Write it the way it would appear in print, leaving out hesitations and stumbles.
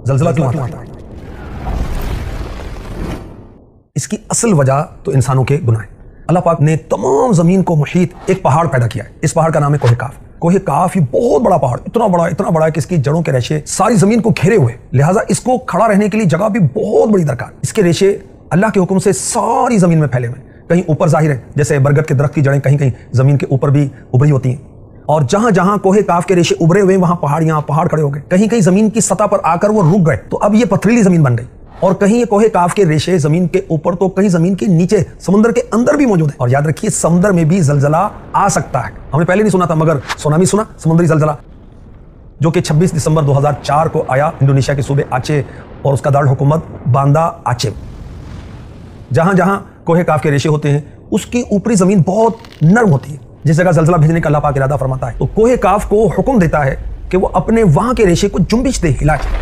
زلزلہ کیوں آتا ہے؟ اس کی اصل وجہ تو انسانوں کے گناہ ہیں۔ اللہ پاک نے تمام زمین کو محیط ایک پہاڑ پیدا کیا ہے۔ اس پہاڑ کا نام ہے کوہ کاف۔ کوہ کاف یہ بہت بڑا پہاڑ، اتنا بڑا ہے کہ اس کی جڑوں کے ریشے ساری زمین کو گھیرے ہوئے، لہٰذا اس کو کھڑا رہنے کے لیے جگہ بھی بہت بڑی درکار۔ اس کے ریشے اللہ کے حکم سے ساری زمین میں پھیلے ہوئے، کہیں اوپر ظاہر ہے جیسے برگد کے درخت کی جڑیں کہیں زمین کے اوپر بھی ابھری ہوتی ہیں، اور جہاں جہاں کوہ کاف کے ریشے ابھرے ہوئے وہاں پہاڑ کھڑے ہو گئے، کہیں زمین کی سطح پر آ کر وہ رک گئے تو اب یہ پتھریلی زمین بن گئی، اور کہیں یہ کوہ کاف کے ریشے زمین کے اوپر تو کہیں زمین کے نیچے سمندر کے اندر بھی موجود ہیں۔ اور یاد رکھیے سمندر میں بھی زلزلہ آ سکتا ہے، ہم نے پہلے نہیں سنا تھا مگر سونامی سنا، سمندری زلزلہ جو کہ 26 دسمبر 2004 کو آیا انڈونیشیا کے صوبے آچے اور اس کا دارالحکومت باندا آچے۔ جہاں جہاں کوہ کاف کے ریشے ہوتے ہیں اس کی اوپری زمین بہت نرم ہوتی ہے، جس جگہ زلزلہ بھیجنے کا اللہ پاک ارادہ فرماتا ہے تو کوہ کاف کو حکم دیتا ہے کہ وہ اپنے وہاں کے ریشے کو جنبش دے، ہلائے۔